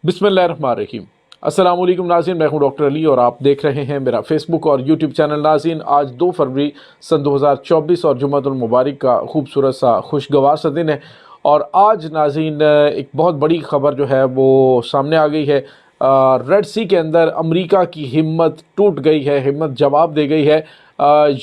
बिस्मिल्लाहिर्रहमानिर्रहीम। अस्सलाम वालेकुम नाज़रीन, मैं हूं डॉक्टर अली और आप देख रहे हैं मेरा फेसबुक और यूट्यूब चैनल। नाज़रीन, आज 2 फरवरी सन 2024 और जुम्मतुल मुबारक का खूबसूरत सा खुशगवार सा दिन है। और आज नाज़रीन एक बहुत बड़ी ख़बर जो है वो सामने आ गई है। रेड सी के अंदर अमेरिका की हिम्मत टूट गई है, हिम्मत जवाब दे गई है।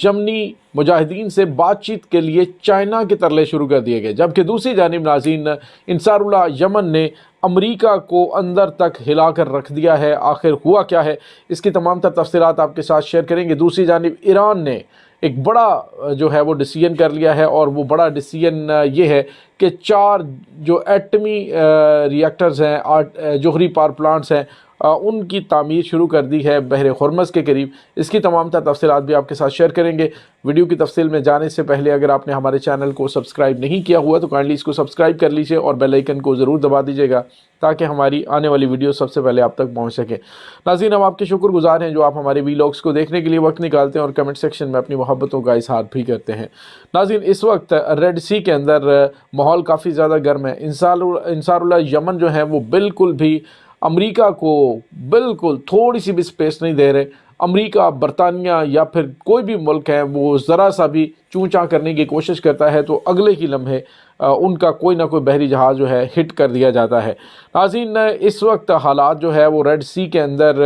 यमनी मुजाहिदीन से बातचीत के लिए चाइना के तरले शुरू कर दिए गए, जबकि दूसरी जानिब नाज़रीन इंसारुल्लाह यमन ने अमेरिका को अंदर तक हिला कर रख दिया है। आखिर हुआ क्या है, इसकी तमाम तर तफसीलात आपके साथ शेयर करेंगे। दूसरी जानिब ईरान ने एक बड़ा जो है वो डिसीजन कर लिया है, और वो बड़ा डिसीजन ये है कि 4 जो एटमी रिएक्टर्स हैं, जोहरी पावर प्लांट्स हैं, उनकी तामीर शुरू कर दी है बहरे खुरमज़ के करीब। इसकी तमाम तर तफसीलात भी आपके साथ शेयर करेंगे। वीडियो की तफसील में जाने से पहले अगर आपने हमारे चैनल को सब्सक्राइब नहीं किया हुआ तो काइंडली इसको सब्सक्राइब कर लीजिए और बेल आइकन को ज़रूर दबा दीजिएगा ताकि हमारी आने वाली वीडियो सबसे पहले आप तक पहुंच सके। नाज़रीन, हम आपके शुक्रगुजार हैं जो आप हमारे वीलॉग्स को देखने के लिए वक्त निकालते हैं और कमेंट सेक्शन में अपनी मोहब्बतों का इजहार भी करते हैं। नाज़रीन, इस वक्त रेड सी के अंदर माहौल काफ़ी ज़्यादा गर्म है। इंसारुल्लाह यमन जो है वो बिल्कुल भी अमेरिका को बिल्कुल थोड़ी सी भी स्पेस नहीं दे रहे। अमेरिका, बरतानिया या फिर कोई भी मुल्क है वो ज़रा सा भी चूँ-चाँ करने की कोशिश करता है तो अगले ही लम्हे उनका कोई ना कोई बहरी जहाज़ जो है हिट कर दिया जाता है। नाज़रीन, इस वक्त हालात जो है वो रेड सी के अंदर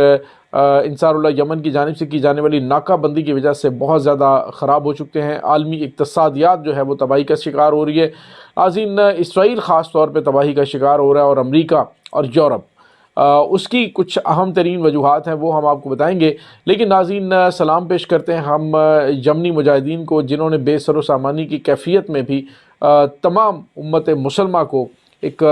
इंसारुल्लाह यमन की जानिब से की जाने वाली नाकाबंदी की वजह से बहुत ज़्यादा ख़राब हो चुके हैं। आलमी इक़्तिसादियात जो है वो तबाही का शिकार हो रही है। नाज़रीन, इसराइल ख़ास तौर पर तबाही का शिकार हो रहा है और अमरीका और यूरोप उसकी कुछ अहम तरीन वजूहात हैं वो हम आपको बताएंगे। लेकिन नाज़रीन, सलाम पेश करते हैं हम यमनी मुजाहिदीन को जिन्होंने बेसर व सामानी की कैफियत में भी तमाम उम्मत मुसलमा को एक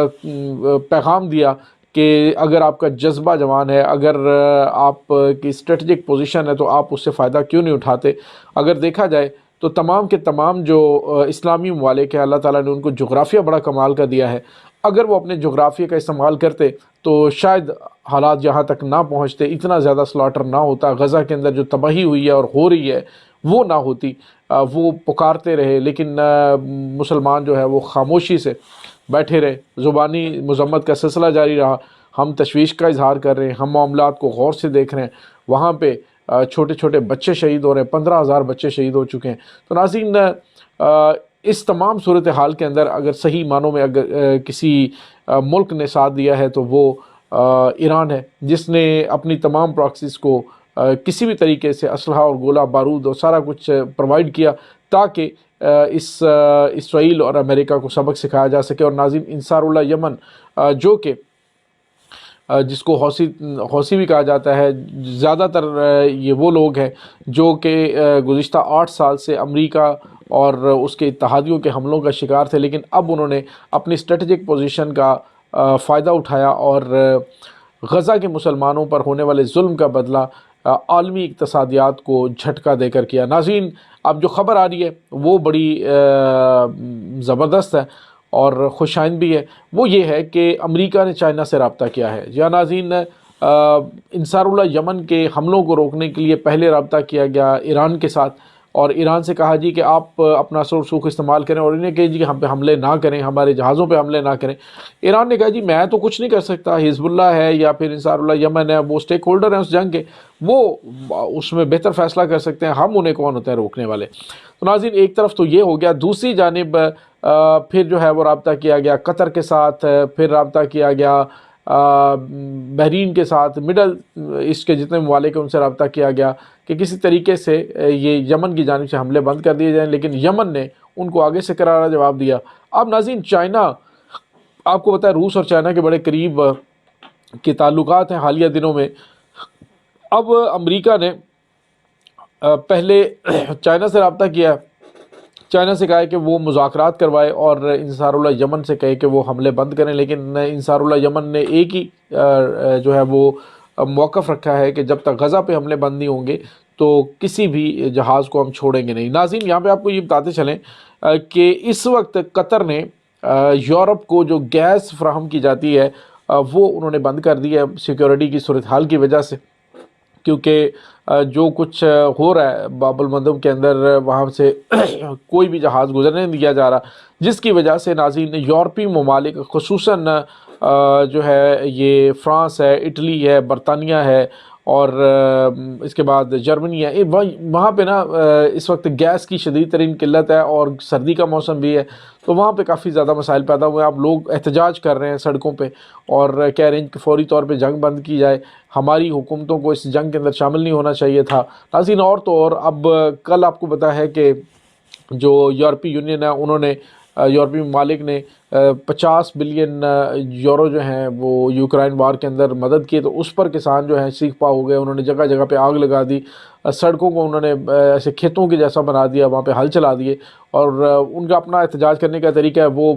पैगाम दिया कि अगर आपका जज्बा जवान है, अगर आप की स्ट्रेटजिक पोजीशन है तो आप उससे फ़ायदा क्यों नहीं उठाते। अगर देखा जाए तो तमाम के तमाम जो इस्लामी ममालिक है, अल्लाह ताला ने उनको जोग्राफिया बड़ा कमाल का दिया है। अगर वो अपने जोग्राफिया का इस्तेमाल करते तो शायद हालात यहाँ तक ना पहुँचते, इतना ज़्यादा स्लॉटर ना होता, गज़ा के अंदर जो तबाही हुई है और हो रही है वो ना होती। वो पुकारते रहे लेकिन मुसलमान जो है वो खामोशी से बैठे रहे। ज़ुबानी मज़म्मत का सिलसिला जारी रहा। हम तशवीश का इजहार कर रहे हैं, हम मामलात को गौर से देख रहे हैं। वहाँ पे छोटे छोटे बच्चे शहीद हो रहे हैं, 15,000 बच्चे शहीद हो चुके हैं। तो नाज़रीन, इस तमाम सूरत हाल के अंदर अगर सही मानों में अगर किसी मुल्क ने साथ दिया है तो वो ईरान है, जिसने अपनी तमाम प्रॉक्सीज़ को किसी भी तरीके से असलहा और गोला बारूद और सारा कुछ प्रोवाइड किया ताकि इसराइल और अमेरिका को सबक सिखाया जा सके। और नाज़रीन, इंसारुल्लाह यमन जो कि जिसको हौसी भी कहा जाता है, ज़्यादातर ये वो लोग हैं जो कि गुज़िश्ता 8 साल से अमेरिका और उसके इत्तहादियों के हमलों का शिकार थे, लेकिन अब उन्होंने अपनी स्ट्रेटजिक पोजीशन का फ़ायदा उठाया और गज़ा के मुसलमानों पर होने वाले जुल्म का बदला आलमी इक़्तिसादियात को झटका देकर किया। नाज़रीन, अब जो ख़बर आ रही है वो बड़ी ज़बरदस्त है और खुशाइंद भी है। वो ये है कि अमेरिका ने चाइना से रब्ता किया है। या नाज़रीन, इंसारुल्लाह यमन के हमलों को रोकने के लिए पहले रब्ता किया गया ईरान के साथ, और ईरान से कहा जी कि आप अपना असर सूख इस्तेमाल करें और इन्हें कहे जी कि हम पे हमले ना करें, हमारे जहाज़ों पे हमले ना करें। ईरान ने कहा जी मैं तो कुछ नहीं कर सकता, हिजबुल्लाह है या फिर इंसारुल्लाह यमन है, वो स्टेक होल्डर हैं उस जंग के, वो उसमें बेहतर फ़ैसला कर सकते हैं, हम उन्हें कौन होते हैं रोकने वाले। तो नाज़रीन, एक तरफ तो ये हो गया। दूसरी जानिब फिर जो है वो रब्ता किया गया कतर के साथ, फिर रब्ता किया गया बहरीन के साथ, मिडल ईस्ट के जितने ममालिक हैं उनसे रब्ता किया गया कि किसी तरीके से ये यमन की जानिब से हमले बंद कर दिए जाएं, लेकिन यमन ने उनको आगे से करारा जवाब दिया। अब नाज़रीन, चाइना, आपको पता है रूस और चाइना के बड़े करीब के ताल्लुकात हैं हालिया दिनों में। अब अमेरिका ने पहले चाइना से रब्ता किया, चाइना से कहा है कि वो मुज़ाकरात करवाए और इंसारुल्लाह यमन से कहे कि वो हमले बंद करें, लेकिन इंसारुल्लाह यमन ने एक ही जो है वो मौक़िफ़ रखा है कि जब तक गज़ा पे हमले बंद नहीं होंगे तो किसी भी जहाज़ को हम छोड़ेंगे नहीं। नाज़रीन, यहाँ पे आपको ये बताते चलें कि इस वक्त कतर ने यूरोप को जो गैस फ़राहम की जाती है वो उन्होंने बंद कर दी है सिक्योरिटी की सूरत हाल की वजह से, क्योंकि जो कुछ हो रहा है बाब अल मंदब के अंदर, वहाँ से कोई भी जहाज़ गुजरने नहीं दिया जा रहा, जिसकी वजह से नाज़रीन यूरोपीय ममालिक ख़ुसूसन جو ہے یہ فرانس ہے، اٹلی ہے، برطانیہ ہے اور اس کے بعد جرمنی ہے، وہاں پہ نا اس وقت گیس کی شدید ترین قلت ہے اور سردی کا موسم بھی ہے، تو وہاں پہ کافی زیادہ مسائل پیدا ہوئے ہیں۔ اب لوگ احتجاج کر رہے ہیں سڑکوں پہ اور کہہ رہے ہیں کہ فوری طور پہ جنگ بند کی جائے، ہماری حکومتوں کو اس جنگ کے اندر شامل نہیں ہونا چاہیے تھا۔ ناظرین اور تو اور اب کل آپ کو پتہ ہے کہ جو یورپی یونین ہے انہوں نے یورپی ممالک نے 50 بلین یورو جو ہیں وہ یوکرائن وار کے اندر مدد کی، تو اس پر کسان جو ہیں سیخ پا ہو گئے، انہوں نے جگہ جگہ پہ آگ لگا دی، سڑکوں کو انہوں نے ایسے کھیتوں کے جیسا بنا دیا، وہاں پہ ہل چلا دیے اور ان کا اپنا احتجاج کرنے کا طریقہ ہے، وہ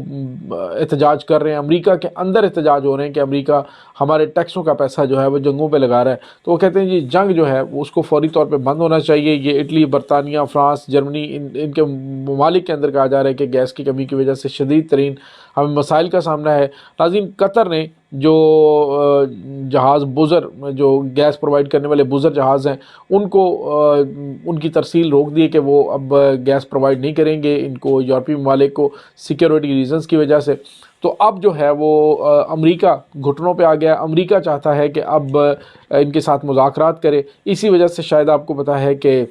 احتجاج کر رہے ہیں، امریکہ کے اندر احتجاج ہو رہے ہیں کہ امریکہ ہمارے ٹیکسوں کا پیسہ جو ہے وہ جنگوں پہ لگا رہا ہے، تو وہ کہتے ہیں جی جنگ جو ہے وہ اس کو فوری طور پہ بند ہونا چاہیے۔ یہ اٹلی، برطانیہ، فرانس، جرمنی، ان کے ممالک کے اندر کہا جا رہا ہے کہ گیس کی کمی کی وجہ سے شدید ترین ہمیں مسائل کا سامنا ہے۔ ناظرین قطر نے جو جہاز بزر، جو گیس پرووائڈ کرنے والے بزر جہاز ہیں، ان کو ان کی ترسیل روک دی کہ وہ اب گیس پرووائڈ نہیں کریں گے ان کو، یورپی ممالک کو، سیکیورٹی ریزنز کی وجہ سے۔ تو اب جو ہے وہ امریکہ گھٹنوں پہ آ گیا، امریکہ چاہتا ہے کہ اب ان کے ساتھ مذاکرات کرے، اسی وجہ سے شاید آپ کو پتہ ہے کہ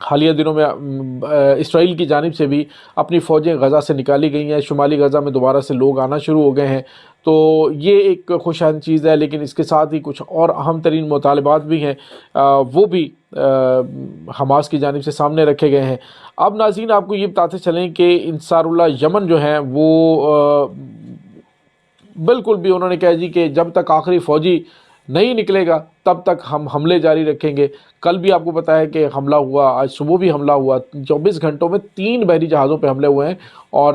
حالیہ دنوں میں اسرائیل کی جانب سے بھی اپنی فوجیں غزہ سے نکالی گئی ہیں، شمالی غزہ میں دوبارہ سے لوگ آنا شروع ہو گئے ہیں، تو یہ ایک خوشایند چیز ہے، لیکن اس کے ساتھ ہی کچھ اور اہم ترین مطالبات بھی ہیں، وہ بھی حماس کی جانب سے سامنے رکھے گئے ہیں۔ اب ناظرین آپ کو یہ بتاتے چلیں کہ انصار اللہ یمن جو ہیں وہ بالکل بھی انہوں نے کہا جی کہ جب تک آخری فوجی نہیں نکلے گا تب تک ہم حملے جاری رکھیں گے۔ کل بھی آپ کو پتہ ہے کہ حملہ ہوا، آج صبح بھی حملہ ہوا، 24 گھنٹوں میں 3 بحری جہازوں پہ حملے ہوئے ہیں اور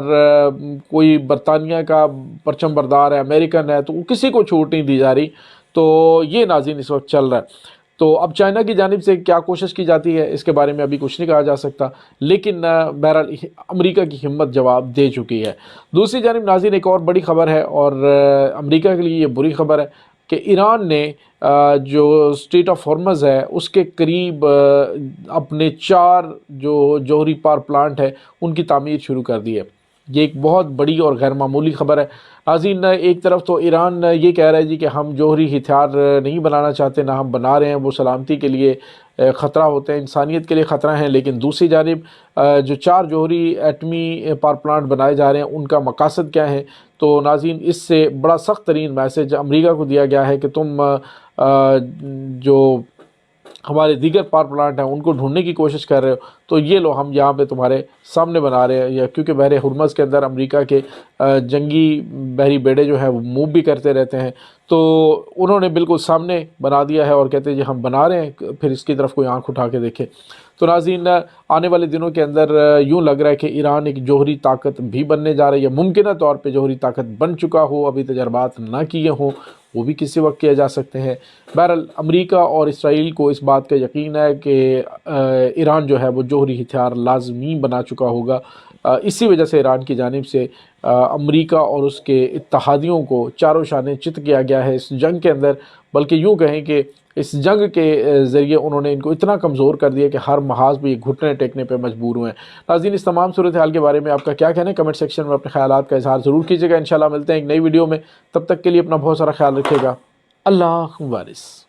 کوئی برطانیہ کا پرچم بردار ہے، امریکن ہے، تو کسی کو چھوٹ نہیں دی جا رہی، تو یہ ناظرین اس وقت چل رہا ہے۔ تو اب چائنا کی جانب سے کیا کوشش کی جاتی ہے اس کے بارے میں ابھی کچھ نہیں کہا جا سکتا، لیکن بہرحال امریکہ کی ہمت جواب دے چکی ہے۔ دوسری جانب ناظرین ایک اور بڑی خبر ہے اور امریکہ کے لیے یہ بری خبر ہے کہ ایران نے جو اسٹریٹ آف ہارمز ہے اس کے قریب اپنے 4 جو جوہری پاور پلانٹ ہے ان کی تعمیر شروع کر دی ہے۔ یہ ایک بہت بڑی اور غیر معمولی خبر ہے ناظرین۔ ایک طرف تو ایران یہ کہہ رہا ہے جی کہ ہم جوہری ہتھیار نہیں بنانا چاہتے، نہ ہم بنا رہے ہیں، وہ سلامتی کے لیے خطرہ ہوتے ہیں، انسانیت کے لیے خطرہ ہیں، لیکن دوسری جانب جو 4 جوہری ایٹمی پاور پلانٹ بنائے جا رہے ہیں ان کا مقاصد کیا ہیں؟ تو ناظرین اس سے بڑا سخت ترین میسج امریکہ کو دیا گیا ہے کہ تم جو ہمارے دیگر پاور پلانٹ ہیں ان کو ڈھونڈنے کی کوشش کر رہے ہو، تو یہ لو ہم یہاں پہ تمہارے سامنے بنا رہے ہیں، یا کیونکہ بحر ہرمز کے اندر امریکہ کے جنگی بحری بیڑے جو ہیں وہ موو بھی کرتے رہتے ہیں، تو انہوں نے بالکل سامنے بنا دیا ہے اور کہتے ہیں جی ہم بنا رہے ہیں، پھر اس کی طرف کوئی آنکھ اٹھا کے دیکھے۔ تو ناظرین آنے والے دنوں کے اندر یوں لگ رہا ہے کہ ایران ایک جوہری طاقت بھی بننے جا رہی ہے، ممکنہ طور پہ جوہری طاقت بن چکا ہو، ابھی تجربات نہ کیے ہوں، وہ بھی کسی وقت کیا جا سکتے ہیں۔ بہرحال امریکہ اور اسرائیل کو اس بات کا یقین ہے کہ ایران جو ہے وہ جوہری ہتھیار لازمی بنا چکا ہوگا، اسی وجہ سے ایران کی جانب سے امریکہ اور اس کے اتحادیوں کو چاروں شانے چت کیا گیا ہے اس جنگ کے اندر، بلکہ یوں کہیں کہ اس جنگ کے ذریعے انہوں نے ان کو اتنا کمزور کر دیا کہ ہر محاذ پہ یہ گھٹنے ٹیکنے پہ مجبور ہوئے ہیں۔ ناظرین اس تمام صورتحال کے بارے میں آپ کا کیا کہنا ہے؟ کمنٹ سیکشن میں اپنے خیالات کا اظہار ضرور کیجیے گا۔ انشاءاللہ ملتے ہیں ایک نئی ویڈیو میں، تب تک کے لیے اپنا بہت سارا خیال رکھیے گا۔ اللہ وارث۔